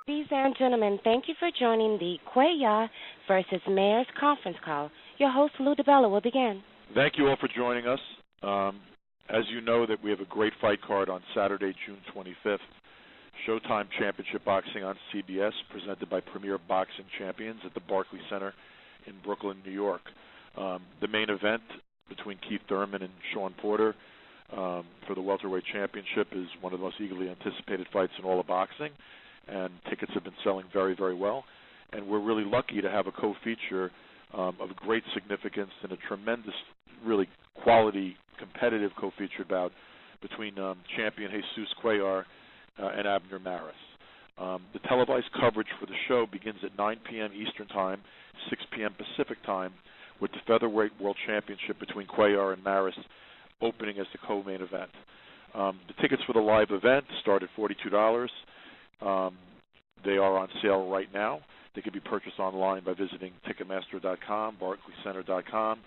Ladies and gentlemen, thank you for joining the Cuellar versus Mares conference call. Your host, Lou DiBella, will begin. Thank you all for joining us. As you know, that we have a great fight card on Saturday, June 25th. Showtime Championship Boxing on CBS, presented by Premier Boxing Champions at the Barclays Center in Brooklyn, New York. The main event between Keith Thurman and Sean Porter for the welterweight championship is one of the most eagerly anticipated fights in all of boxing, and tickets have been selling very, very well. And we're really lucky to have a co-feature of great significance and a tremendous, really quality, competitive co-feature bout between champion Jesus Cuellar and Abner Maris. The televised coverage for the show begins at 9 p.m. Eastern Time, 6 p.m. Pacific Time, with the featherweight world championship between Cuellar and Maris opening as the co-main event. The tickets for the live event start at $42. They are on sale right now. They can be purchased online by visiting Ticketmaster.com, BarclaysCenter.com,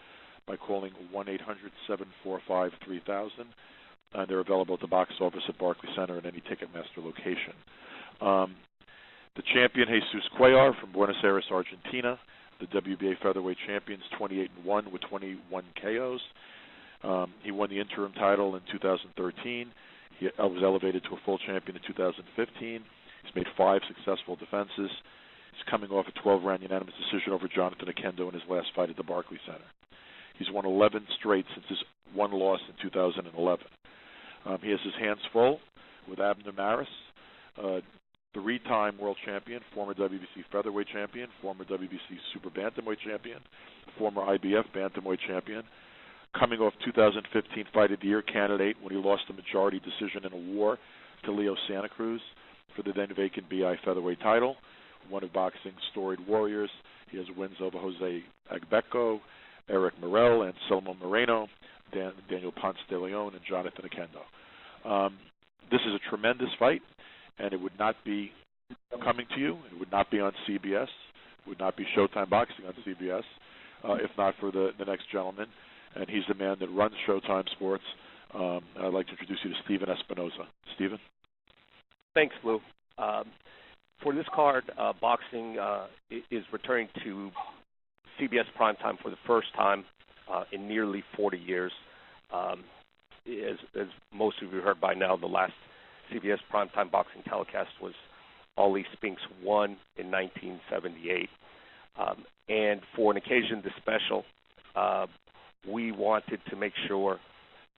by calling 1-800-745-3000. And they're available at the box office at Barclays Center and any Ticketmaster location. The champion, Jesus Cuellar from Buenos Aires, Argentina, the WBA featherweight champion, is 28-1 with 21 KOs. He won the interim title in 2013. He was elevated to a full champion in 2015. He's made 5 successful defenses. He's coming off a 12-round unanimous decision over Jonathan Oquendo in his last fight at the Barclays Center. He's won 11 straight since his one loss in 2011. He has his hands full with Abner Maris, 3-time world champion, former WBC featherweight champion, former WBC super bantamweight champion, former IBF bantamweight champion, coming off 2015 Fight of the Year candidate when he lost a majority decision in a war to Leo Santa Cruz for the then vacant BI featherweight title. One of boxing's storied warriors. He has wins over Jose Agbeco, Eric Morel, and Anselmo Moreno, Daniel Ponce de Leon, and Jonathan Oquendo. This is a tremendous fight, and it would not be coming to you. It would not be on CBS. It would not be Showtime Boxing on CBS if not for the next gentleman. And he's the man that runs Showtime Sports. I'd like to introduce you to Steven Espinoza. Steven? Thanks, Lou. For this card, boxing is returning to CBS primetime for the first time in nearly 40 years. As most of you heard by now, the last CBS primetime boxing telecast was Ali Spink's 1 in 1978. And for an occasion this special, we wanted to make sure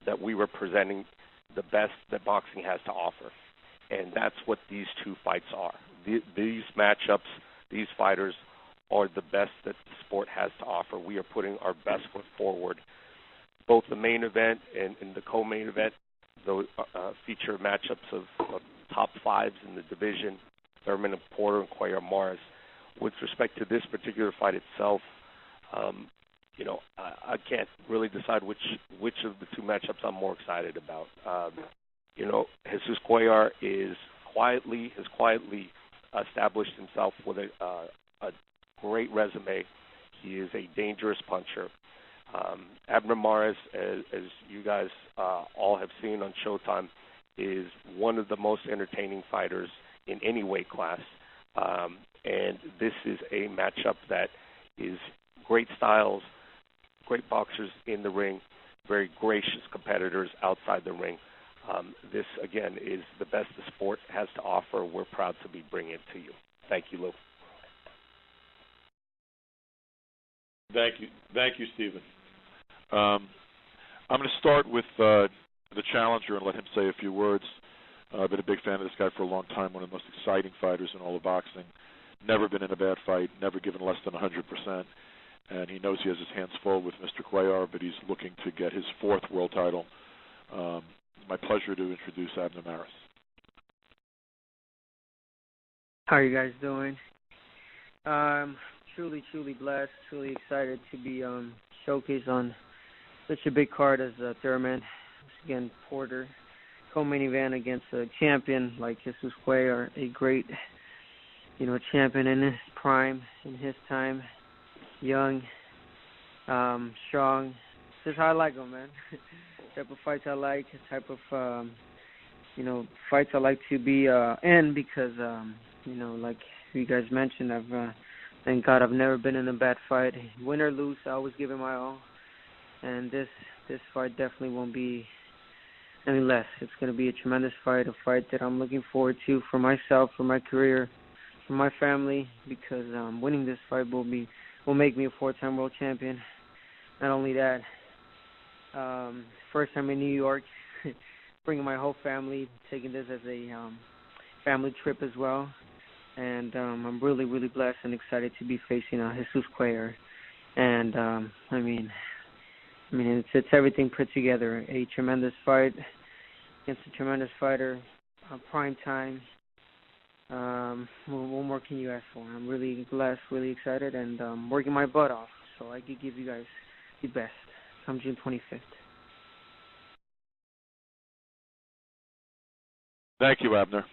that we were presenting the best that boxing has to offer. And that's what these two fights are. These matchups, these fighters are the best that the sport has to offer. We are putting our best foot forward. Both the main event and the co-main event, those feature matchups of top 5s in the division, Thurman and Porter and Cuellar Maris. With respect to this particular fight itself, I can't really decide which of the two matchups I'm more excited about. Jesus Cuellar has quietly established himself with a great resume. He is a dangerous puncher. Abner Maris, as you guys all have seen on Showtime, is one of the most entertaining fighters in any weight class. And this is a matchup that is great styles, great boxers in the ring, very gracious competitors outside the ring. This, again, is the best the sport has to offer. We're proud to be bringing it to you. Thank you, Lou. Thank you, Stephen. I'm going to start with the challenger and let him say a few words. I've been a big fan of this guy for a long time, one of the most exciting fighters in all of boxing. Never been in a bad fight, never given less than 100%. And he knows he has his hands full with Mr. Cuellar, but he's looking to get his 4th world title. It's my pleasure to introduce Abner Maris. How are you guys doing? Truly blessed, truly excited to be showcased on such a big card as Thurman. Again, Porter, co-main event against a champion like Jesus Cuellar, a great, champion in his prime, in his time, young, strong. Just how I like them, man. Type of fights I like, type of, fights I like to be in because like you guys mentioned, thank God I've never been in a bad fight. Win or lose, I always give it my all. And this fight definitely won't be any less. It's going to be a tremendous fight, a fight that I'm looking forward to for myself, for my career, for my family, because winning this fight will make me a 4-time world champion. Not only that, first time in New York, bringing my whole family, taking this as a family trip as well. And I'm really, really blessed and excited to be facing Jesus Cuellar. And I mean, it's everything put together. A tremendous fight against a tremendous fighter, prime time. What more can you ask for? I'm really blessed, really excited, and working my butt off so I could give you guys the best come June 25th. Thank you, Abner.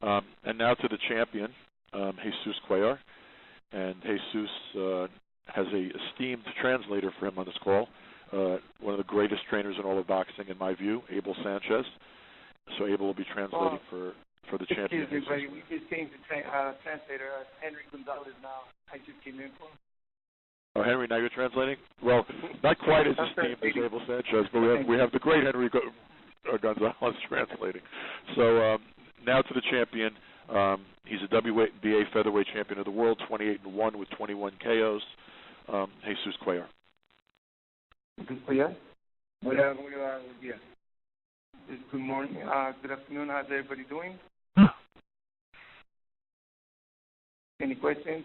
And now to the champion, Jesus Cuellar. And Jesus has a esteemed translator for him on this call. One of the greatest trainers in all of boxing, in my view, Abel Sanchez. So Abel will be translating for the champion. Excuse me, buddy. We just changed the translator. Henry Gonzalez now. I just came in for him. Oh, Henry, now you're translating? Well, not quite as esteemed as Abel Sanchez, but we have the great Henry Gonzalez translating. So now to the champion. He's a WBA featherweight champion of the world, 28-1 with 21 KOs. Jesus Cuellar. Cuellar? Hola, ¿cómo le va? Buen día. Good morning. Good afternoon. How's everybody doing? Any questions?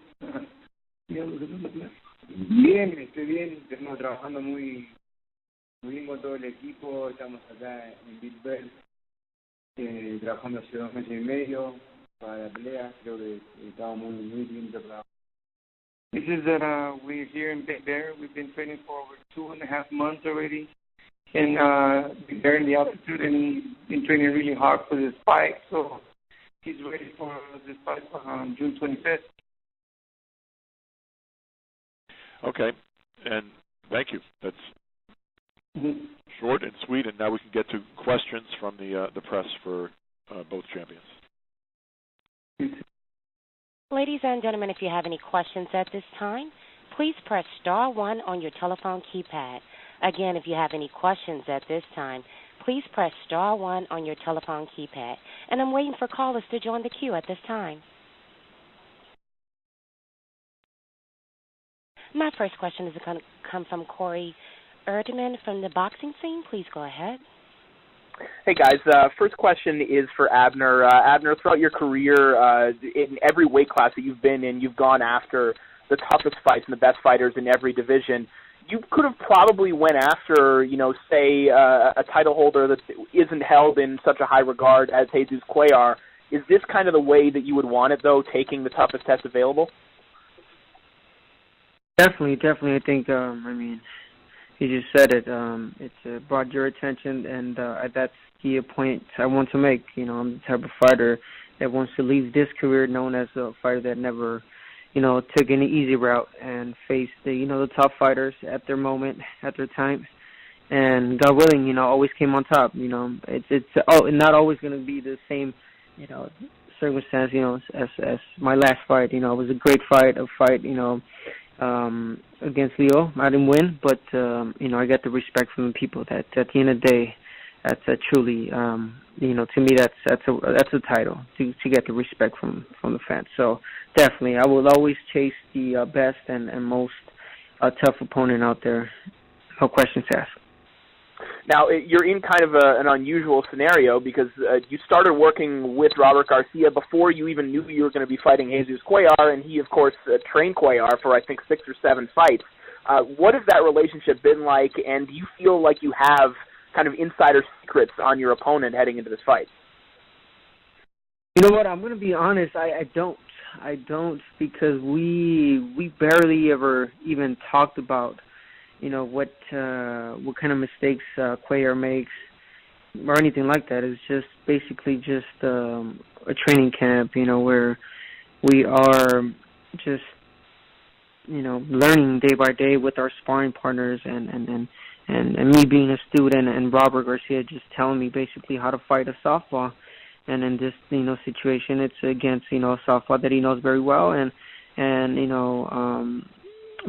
Bien, estoy bien. Estamos trabajando muy bien con todo el equipo. Estamos acá en Big Bell, trabajando hace 2 meses y medio para la pelea. Creo que estamos muy bien preparados. This is that we're here in Big Bear. We've been training for over 2.5 months already. And Big Bear in the altitude, and he's been training really hard for this fight. So he's ready for this fight on June 25th. Okay, and thank you. That's short and sweet, and now we can get to questions from the press for both champions. Ladies and gentlemen, if you have any questions at this time, please press star 1 on your telephone keypad. Again, if you have any questions at this time, please press star 1 on your telephone keypad. And I'm waiting for callers to join the queue at this time. My first question is going to come from Corey Erdman from the boxing scene. Please go ahead. Hey, guys. First question is for Abner. Abner, throughout your career, in every weight class that you've been in, you've gone after the toughest fights and the best fighters in every division. You could have probably went after, say, a title holder that isn't held in such a high regard as Jesus Cuellar. Is this kind of the way that you would want it, though, taking the toughest test available? Definitely. I think, you just said it. It's brought your attention, and that's the point I want to make. I'm the type of fighter that wants to leave this career known as a fighter that never, took any easy route and faced the top fighters at their moment, at their time, and God willing, always came on top. It's not always going to be the same, circumstance, as my last fight. It was a great fight, against Leo. I didn't win, but I got the respect from the people. That at the end of the day, that's truly, to me, that's a title to get the respect from the fans. So definitely, I will always chase the best and most tough opponent out there. No questions asked. Now, you're in kind of an unusual scenario because you started working with Robert Garcia before you even knew you were going to be fighting Jesus Cuellar, and he, of course, trained Cuellar for, I think, 6 or 7 fights. What has that relationship been like, and do you feel like you have kind of insider secrets on your opponent heading into this fight? You know what? I'm going to be honest. I don't because we barely ever even talked about what kind of mistakes Cuellar makes or anything like that. It's just basically just a training camp, where we are just learning day by day with our sparring partners and me being a student and Robert Garcia just telling me basically how to fight a softball. And in this, situation, it's against, a southpaw that he knows very well, and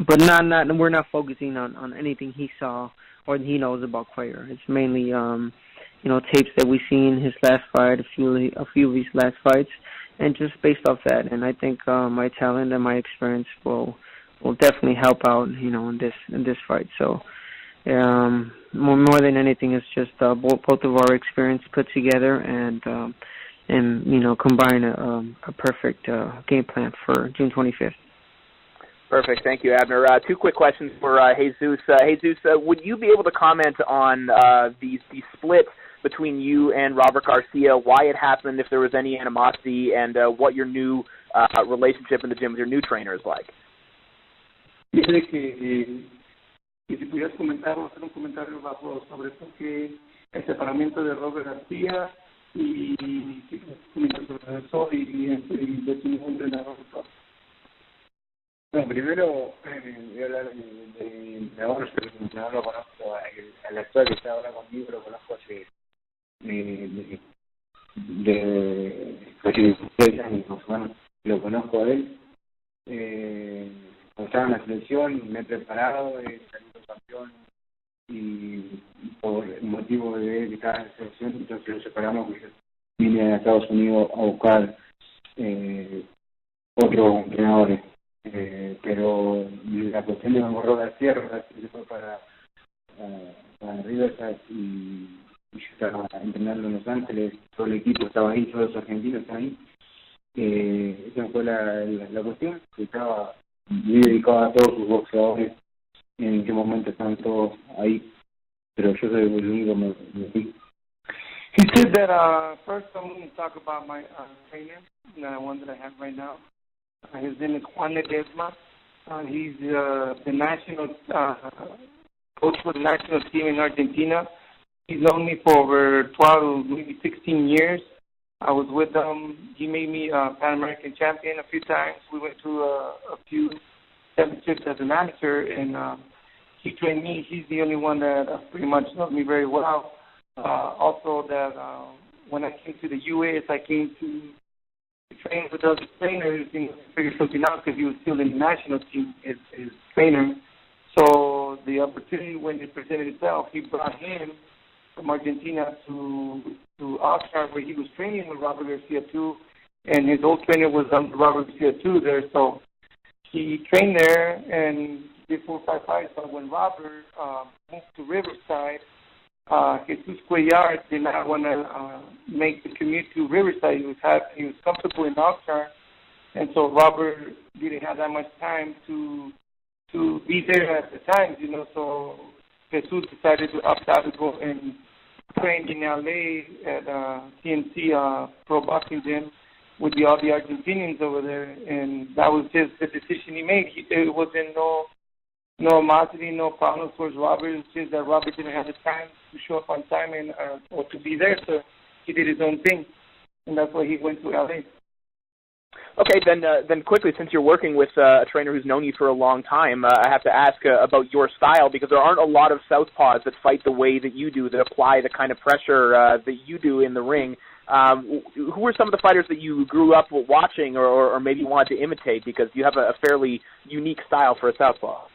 but not we're not focusing on anything he saw or he knows about Cuellar. It's mainly, tapes that we've seen his last fight, a few of his last fights, and just based off that. And I think my talent and my experience will definitely help out, in this fight. So more than anything, it's just both of our experience put together and combine a perfect game plan for June 25th. Perfect. Thank you, Abner. Two quick questions for Jesus. Jesus, would you be able to comment on the split between you and Robert Garcia, why it happened, if there was any animosity, and what your new relationship in the gym with your new trainer is like? Dice que si pudieras comentar o hacer un comentario sobre esto, que el separamiento de Robert García y sobre eso y de su nuevo entrenador. Bueno, primero voy a hablar de mi entrenador, pero mi entrenador lo conozco, el actual que está ahora conmigo lo conozco hace casi 16 años, más o menos, lo conozco a él. Cuando estaba en la selección me he preparado, he salido campeón y por el motivo de él que estaba en la selección, entonces lo separamos porque vine a Estados Unidos a buscar otros entrenadores. Pero la cuestión de Morro García se fue para Riverside y yo estaba entrenando en Los Ángeles, todo el equipo estaba ahí, todos los argentinos estaban ahí. Esa fue la cuestión, que estaba muy dedicado a todos sus boxeadores, en qué momento estaban todos ahí, pero yo soy el único me fui. He said that first I'm going to talk about my trainer, the one that I have right now. His name is Juan Ledesma. He's the national coach for the national team in Argentina. He's known me for over 12, maybe 16 years. I was with him. He made me Pan American champion a few times. We went to a few championships as an amateur, and he trained me. He's the only one that pretty much knows me very well. Also, that when I came to the U.S., I came to train with other trainers and figure something out because he was still in the national team as trainer. So the opportunity, when it presented itself, he brought him from Argentina to Oxnard, where he was training with Robert Garcia too, and his old trainer was Robert Garcia too there. So he trained there and did 4 or 5 fights. But when Robert moved to Riverside, Jesus Cuellar did not want to make the commute to Riverside. He was comfortable in Oxnard, and so Robert didn't have that much time to be there at the time, So Jesus decided to opt out to go and train in LA at CNC Pro Boxing Gym with all the Argentinians over there, and that was just the decision he made. It wasn't no animosity, no problems towards Robert. It's just that Robert didn't have the time to show up on time and or to be there, so he did his own thing, and that's why he went to LA. Okay, then quickly, since you're working with a trainer who's known you for a long time, I have to ask about your style, because there aren't a lot of southpaws that fight the way that you do, that apply the kind of pressure that you do in the ring. Who are some of the fighters that you grew up watching or maybe wanted to imitate, because you have a fairly unique style for a southpaw?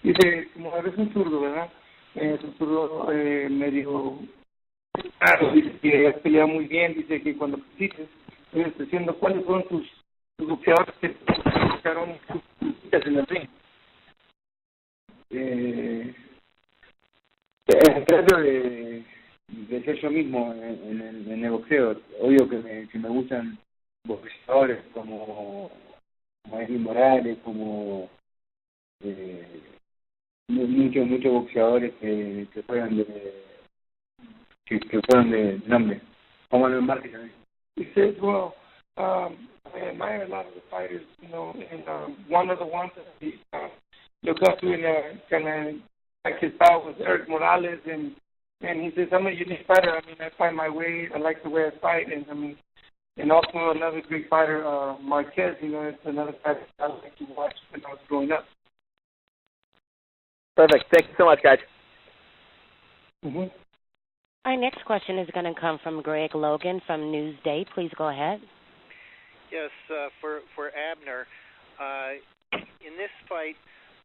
Dice, como eres un zurdo, ¿verdad? Es un zurdo medio claro, dice que has peleado muy bien, dice que cuando compites, diciendo cuáles fueron tus boxeadores que buscaron tus en el ring. Trato de ser yo mismo en el boxeo. Obvio que me gustan boxeadores como Eddie Morales, como muchos boxeadores que fueron de nombre, como Manuel Márquez también. He says, well, I admire a lot of the fighters, and one of the ones that I look up to in kind of like his style was Eric Morales, and he says, I'm a unique fighter. I mean, I find my way. I like the way I fight, and also another great fighter, Marquez. It's another fighter I like to watch when I was growing up. Perfect. Thank you so much, guys. Mm-hmm. Our next question is going to come from Greg Logan from Newsday. Please go ahead. Yes, for Abner, in this fight,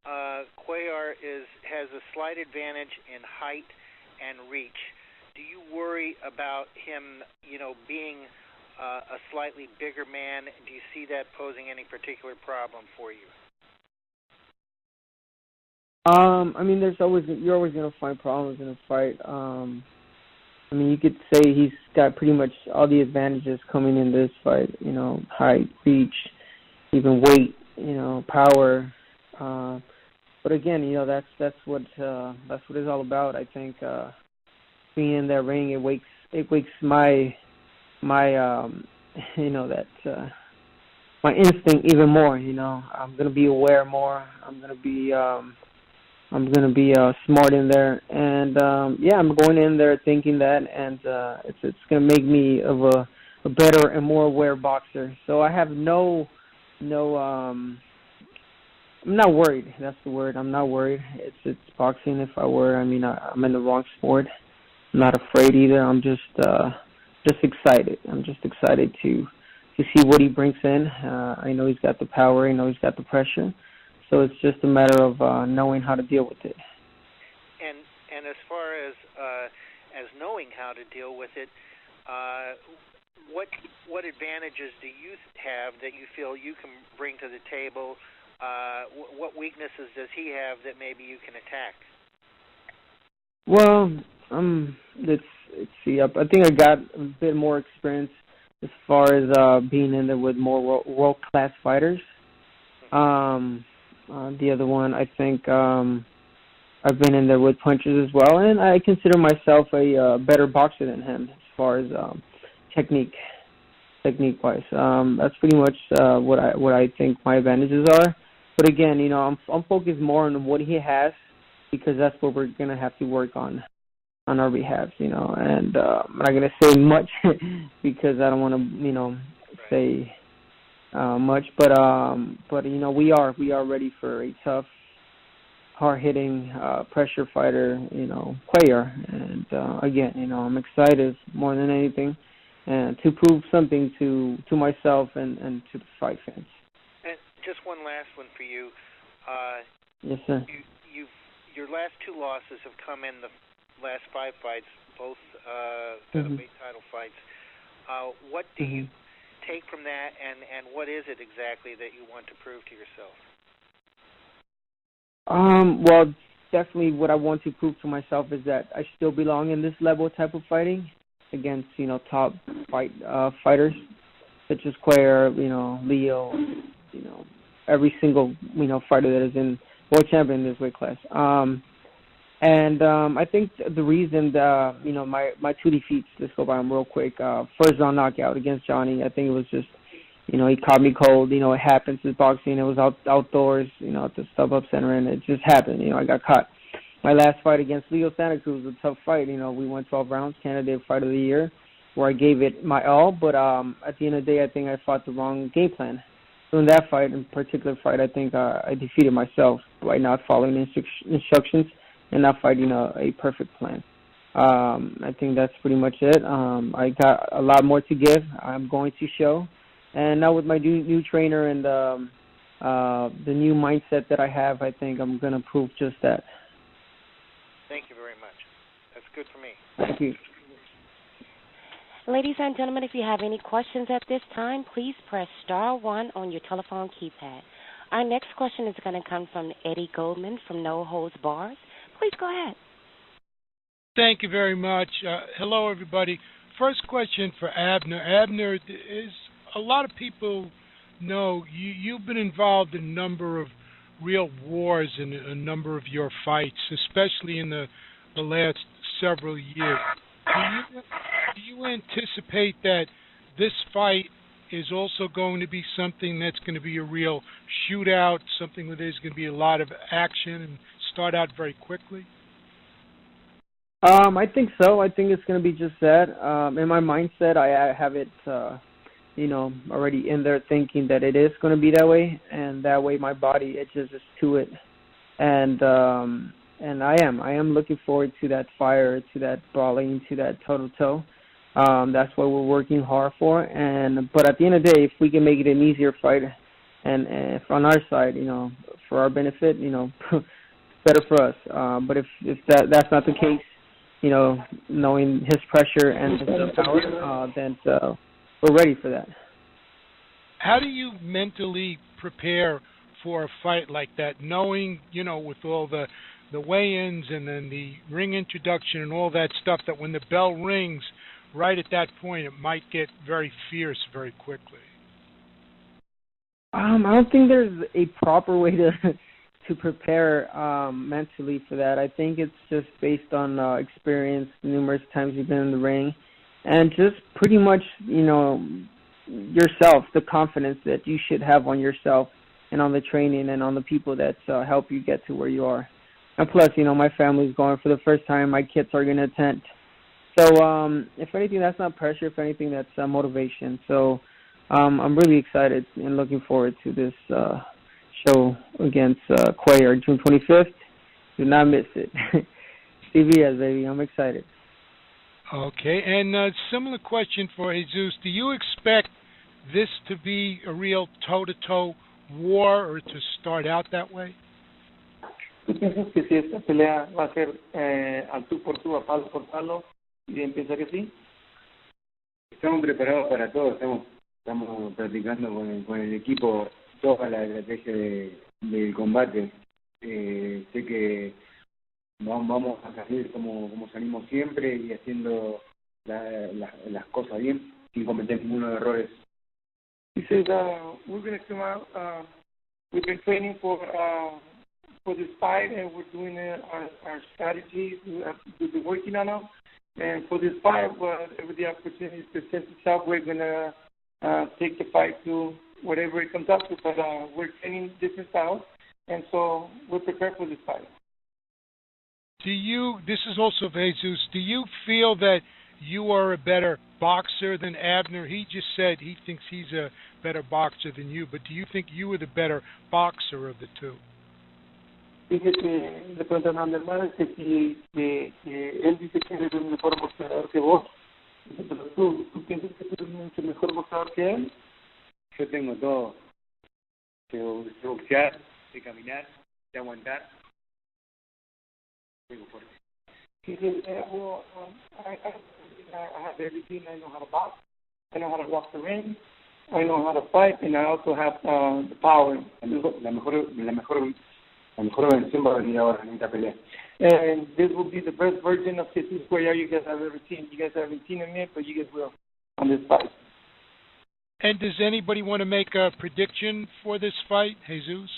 Cuellar has a slight advantage in height and reach. Do you worry about him, being a slightly bigger man? Do you see that posing any particular problem for you? I mean, you're always gonna find problems in a fight. I mean, you could say he's got pretty much all the advantages coming in this fight. Height, reach, even weight. Power. But again, that's what it's all about. I think being in that ring, it wakes my my instinct even more. I'm gonna be aware more. I'm gonna be smart in there, and I'm going in there thinking that, and it's gonna make me of a better and more aware boxer. So I have no I'm not worried. That's the word. I'm not worried. It's boxing. If I were, I'm in the wrong sport. I'm not afraid either. I'm just excited. I'm just excited to see what he brings in. I know he's got the power. I know he's got the pressure. So it's just a matter of knowing how to deal with it. And as far as knowing how to deal with it, what advantages do you have that you feel you can bring to the table? What weaknesses does he have that maybe you can attack? Well, let's see. I think I got a bit more experience as far as being in there with more world-class fighters. The other one, I think I've been in there with punchers as well, and I consider myself a better boxer than him as far as technique-wise. That's pretty much what I think my advantages are. But again, I'm focused more on what he has, because that's what we're gonna have to work on our behalf, and I'm not gonna say much because I don't want to, say much. But we are ready for a tough, hard-hitting pressure fighter, Cuellar. And again, I'm excited more than anything, and to prove something to myself and to the fight fans. Just one last one for you. Yes, sir. Your last two losses have come in the last 5 fights, both featherweight title fights. What do you take from that, and what is it exactly that you want to prove to yourself? Well, definitely what I want to prove to myself is that I still belong in this level type of fighting against, top fighters such as Cuellar, Leo, every single, fighter that is in world champion in this weight class. I think the reason that, my 2 defeats, let's go by them real quick. First round knockout against Johnny. I think it was just, he caught me cold. It happens in boxing. It was outdoors, at the StubHub Center, and it just happened. I got caught. My last fight against Leo Santa Cruz was a tough fight. We went 12 rounds, candidate fight of the year, where I gave it my all. But at the end of the day, I think I fought the wrong game plan. So in that fight, in particular fight, I think I defeated myself by not following instructions and not fighting a perfect plan. I think that's pretty much it. I got a lot more to give. I'm going to show. And now with my new trainer and the new mindset that I have, I think I'm going to prove just that. Thank you very much. That's good for me. Thank you. Ladies and gentlemen, if you have any questions at this time, please press *1 on your telephone keypad. Our next question is going to come from Eddie Goldman from No Holds Bars. Please go ahead. Thank you very much. Hello, everybody. First question for Abner. Abner, is a lot of people know you've been involved in a number of real wars in a number of your fights, especially in the last several years. Do you anticipate that this fight is also going to be something that's going to be a real shootout, something where there's going to be a lot of action and start out very quickly? I think so. I think it's going to be just that. In my mindset, I have it, already in there thinking that it is going to be that way, and that way my body itches to it. And and I am looking forward to that fire, to that brawling, to that toe-to-toe. That's what we're working hard for. But at the end of the day, if we can make it an easier fight, and on our side, for our benefit, better for us. But if that's not the case, knowing his pressure and his power, then we're ready for that. How do you mentally prepare for a fight like that, knowing, with all the weigh-ins and then the ring introduction and all that stuff, that when the bell rings, right at that point, it might get very fierce very quickly? I don't think there's a proper way to prepare mentally for that. I think it's just based on experience, numerous times you've been in the ring, and just pretty much, yourself, the confidence that you should have on yourself and on the training and on the people that help you get to where you are. And plus, my family's going for the first time. My kids are going to attend. So, if anything, that's not pressure. If anything, that's motivation. So, I'm really excited and looking forward to this show against Cuellar, June 25th. Do not miss it. CBS, baby. I'm excited. Okay, and a similar question for Jesus. Do you expect this to be a real toe-to-toe war, or to start out that way? ¿Tú piensas que si esta pelea va a ser al tú por tú, a palo por palo, y empieza que sí? Estamos preparados para todo, estamos practicando con el equipo toda la estrategia del combate. Sé que vamos a salir como salimos siempre y haciendo las cosas bien, sin cometer ninguno de errores. He says, we're going to come out, we've been training for this fight, and we're doing our strategies, we've been working on them, and for this fight, whenever the opportunity presents itself, we're going to take the fight to whatever it comes up to, but we're training different styles, and so we're prepared for this fight. This is also Jesus, do you feel that you are a better boxer than Abner? He just said he thinks he's a better boxer than you, but do you think you are the better boxer of the two? Dice que le preguntan a mi hermano que él dice que eres un mejor boxeador que vos. Pero tú piensas que tú eres mucho mejor boxeador que él. Yo tengo todo. Sé boxear, sé caminar, sé aguantar. Tengo fuerte. He said, well, I have everything. I know how to box. I know how to walk the ring. I know how to fight, and I also have the power. La mejor versión va a venir ahora en esta pelea. And this will be the best version of Jesus Cuellar you guys have ever seen. You guys haven't seen him yet, but you guys will on this fight. And does anybody want to make a prediction for this fight, Jesus?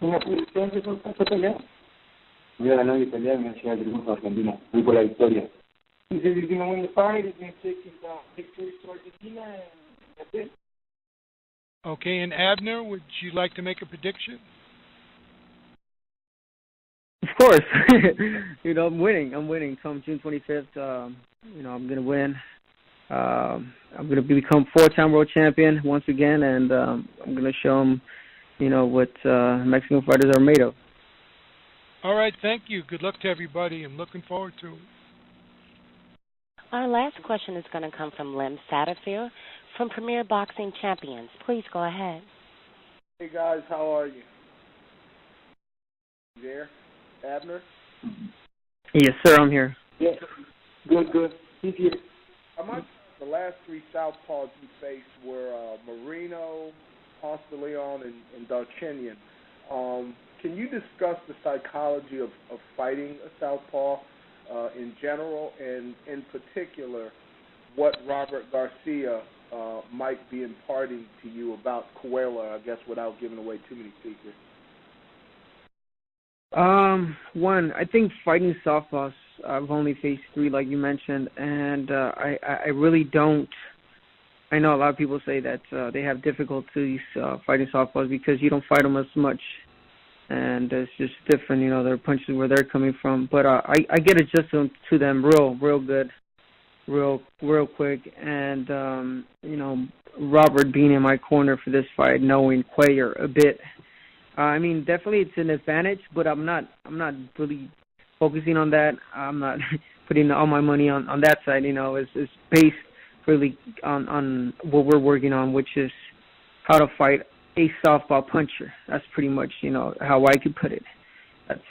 ¿Una predicción de esta pelea? Voy a ganar mi pelea y me voy a llegar al triunfo a Argentina. Voy por la victoria. He says he's going to win the fight. He's going to take his victory to Argentina, and that's it. Okay, and Abner, would you like to make a prediction? Of course. I'm winning. Come June 25th, I'm going to win. I'm going to become 4-time world champion once again, and I'm going to show them, what Mexican fighters are made of. All right, thank you. Good luck to everybody. I'm looking forward to it. Our last question is going to come from Lim Satterfield from Premier Boxing Champions. Please go ahead. Hey, guys. How are you? You there? Abner? Yes, sir. I'm here. Yeah. Good. He's here. The last three southpaws you faced were Marino, Ponce de Leon, and Darchinyan. Can you discuss the psychology of fighting a southpaw in general, and in particular, what Robert Garcia might be imparting to you about Cuellar, I guess, without giving away too many secrets? One, I think fighting southpaws, I've only faced 3, like you mentioned, and I really don't. I know a lot of people say that they have difficulties fighting southpaws because you don't fight them as much, and it's just different. Their punches where they're coming from. But I get adjusted to them real good, real quick, and Robert being in my corner for this fight, knowing Cuellar a bit. I mean, definitely it's an advantage, but I'm not really focusing on that. I'm not putting all my money on that side. It's based really on what we're working on, which is how to fight a softball puncher. That's pretty much how I could put it. That's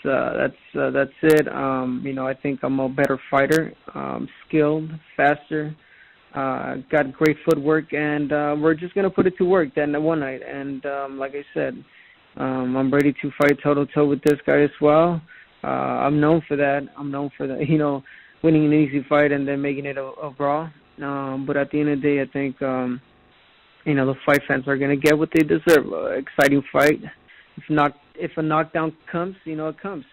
it. I think I'm a better fighter, skilled, faster, got great footwork, and we're just gonna put it to work then one night. And like I said, I'm ready to fight toe-to-toe with this guy as well. I'm known for that. Winning an easy fight and then making it a brawl. But at the end of the day, I think, the fight fans are going to get what they deserve. Exciting fight. If a knockdown comes, it comes.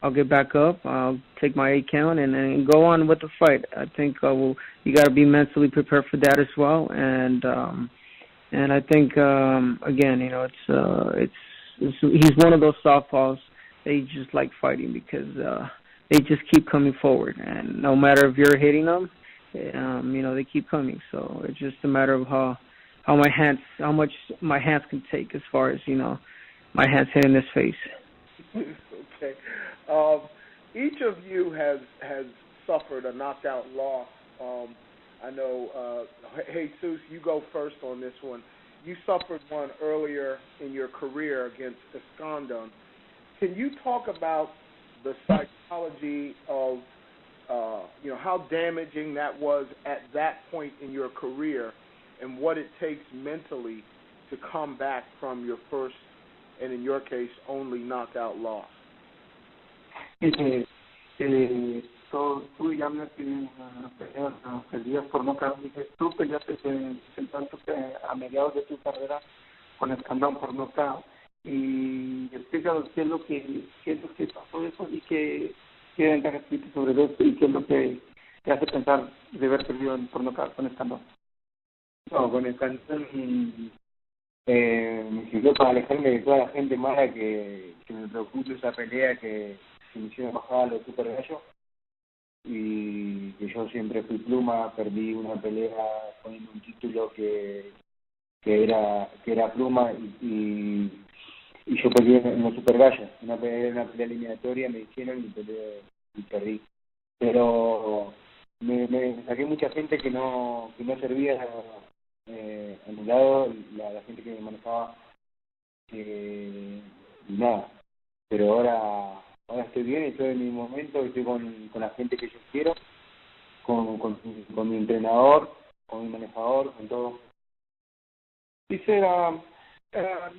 I'll get back up. I'll take my 8 count and go on with the fight. I think you got to be mentally prepared for that as well. And I think again, he's one of those softballs. They just like fighting because they just keep coming forward, and no matter if you're hitting them, they keep coming. So it's just a matter of how much my hands can take as far as my hands hitting his face. Okay. Each of you has suffered a knockout loss. I know, Jesus, you go first on this one. You suffered one earlier in your career against Escandon. Can you talk about the psychology of, how damaging that was at that point in your career, and what it takes mentally to come back from your first, and in your case, only knockout loss? Tú y Abner tienen peleas por nocaut. Tú peleaste a mediados de tu carrera con Escandón por nocaut. Y explícanos qué es lo que pasó de eso y qué ventajas tuviste sobre eso y qué es lo que te hace pensar de haber perdido por nocaut con Escandón. No, con Escandón me sirvió para alejarme de toda la gente mala que me preocupa esa pelea que me hicieron bajar a los super gallos. Y que yo siempre fui pluma, perdí una pelea poniendo un título que era pluma y yo perdí en los super gallos, una pelea eliminatoria, me hicieron y perdí. Pero me saqué mucha gente que no servía a mi lado, la gente que me manejaba, y nada. Pero ahora estoy bien, estoy en mi momento, estoy con la gente que yo quiero, con mi entrenador, con mi manejador, con todo. He said,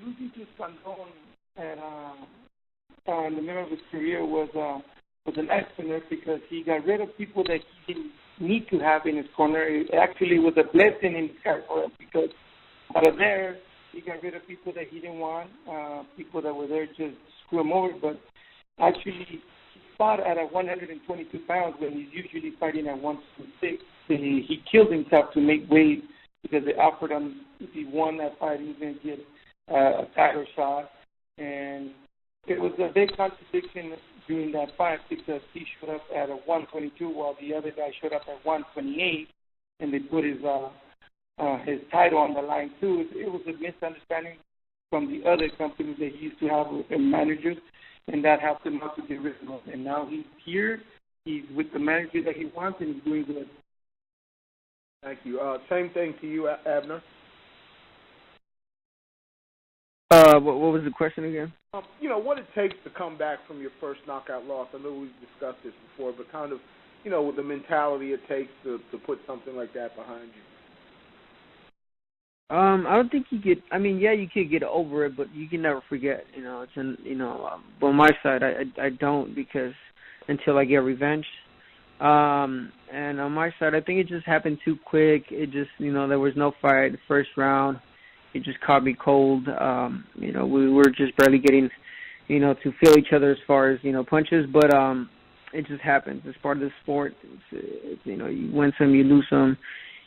losing to Escandón in the middle of his career was an accident because he got rid of people that he didn't need to have in his corner. It actually was a blessing in disguise for him because out of there, he got rid of people that he didn't want, people that were there just to screw him over, but actually, he fought at 122 pounds when he's usually fighting at 126. He killed himself to make weight because they offered him, if he won that fight, he was going to get a title shot. And it was a big contradiction during that fight because he showed up at 122 while the other guy showed up at 128, and they put his title on the line too. It was a misunderstanding from the other companies that he used to have with managers. And that helped him not to get rid of him. And now he's here. He's with the manager that he wants, and he's doing good. Thank you. Same thing to you, Abner. What was the question again? What it takes to come back from your first knockout loss. I know we've discussed this before, but kind of, the mentality it takes to put something like that behind you. I don't think you could. I mean, yeah, you could get over it, but you can never forget. On my side, I don't because until I get revenge. And on my side, I think it just happened too quick. It just, there was no fight. The first round, it just caught me cold. We were just barely getting, to feel each other as far as punches, but it just happens. It's part of the sport. It's you win some, you lose some.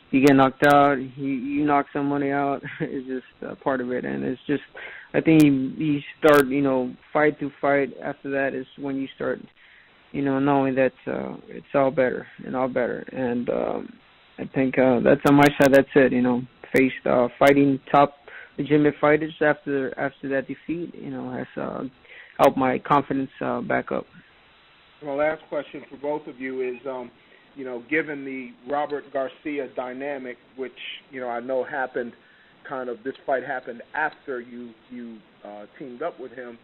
You get knocked out, you knock somebody out. It's just part of it, and it's just, I think you start, fight to fight. After that is when you start, knowing that it's all better and all better. And I think that's on my side. That's it. Faced fighting top legitimate fighters after that defeat, has helped my confidence back up. My last question for both of you is, given the Robert Garcia dynamic, which I know happened, this fight happened after you teamed up with him.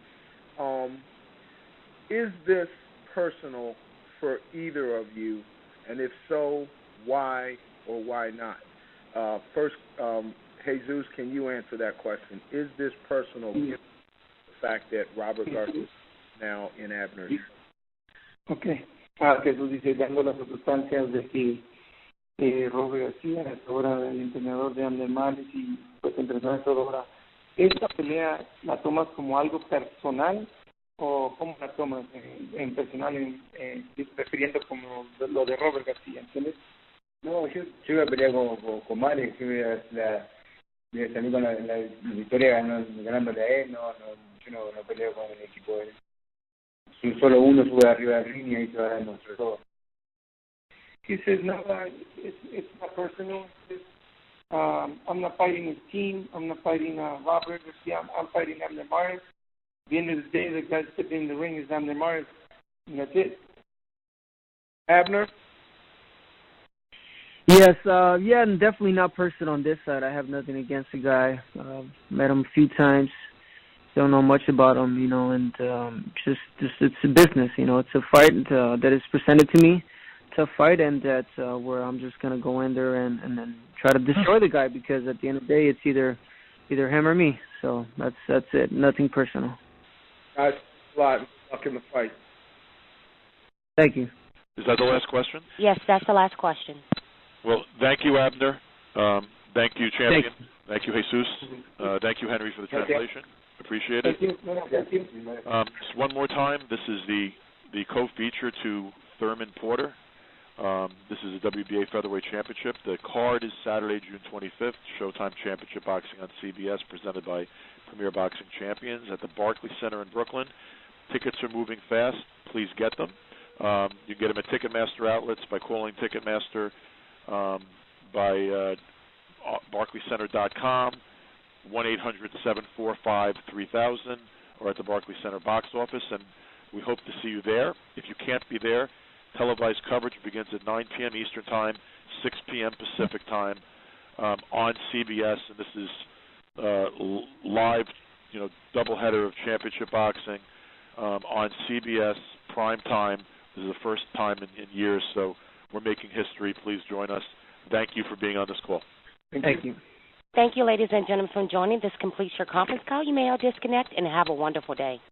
Is this personal for either of you, and if so, why or why not? First, Jesus, can you answer that question? Is this personal, given the fact that Robert Garcia is now in Abner's? Okay. Jesús dice, dando las circunstancias de que Robert García es ahora el entrenador de Abner Mares y pues entrenador de ahora, ¿esta pelea la tomas como algo personal o cómo la tomas en personal, refiriendo como lo de Robert García, ¿entiendes? No, yo iba a pelear con Mares, yo iba a salir con la victoria ganándole a él, yo no peleo con el equipo de él. Si solo uno sube arriba del ring y ahí se va a dar nuestro todo. He says, no, it's not personal. I'm not fighting his team. I'm not fighting Robert Garcia. I'm fighting Abner Mares. At the end of the day, the guy stepping in the ring is Abner Mares, and that's it. Abner? Yes, and definitely not personal on this side. I have nothing against the guy. Met him a few times. Don't know much about him, and just it's a business, It's a fight that is presented to me. It's a fight, and that's where I'm just gonna go in there and then try to destroy the guy, because at the end of the day, it's either him or me. So that's it. Nothing personal. Guys, a lot. Luck in the fight. Thank you. Is that the last question? Yes, that's the last question. Well, thank you, Abner. Thank you, champion. Thank you, Jesus. Thank you, Henry, for the translation. Appreciate it. Thank you. Just one more time, this is the co-feature to Thurman Porter. This is the WBA Featherweight Championship. The card is Saturday, June 25th, Showtime Championship Boxing on CBS, presented by Premier Boxing Champions at the Barclays Center in Brooklyn. Tickets are moving fast. Please get them. You can get them at Ticketmaster outlets by calling Ticketmaster, by barclaycenter.com, 1-800-745-3000, or at the Barclays Center box office, and we hope to see you there. If you can't be there, televised coverage begins at 9 p.m. Eastern Time, 6 p.m. Pacific Time on CBS, and this is live, doubleheader of championship boxing on CBS prime time. This is the first time in years, so we're making history. Please join us. Thank you for being on this call. Thank you. Thank you, ladies and gentlemen, for joining. This completes your conference call. You may all disconnect and have a wonderful day.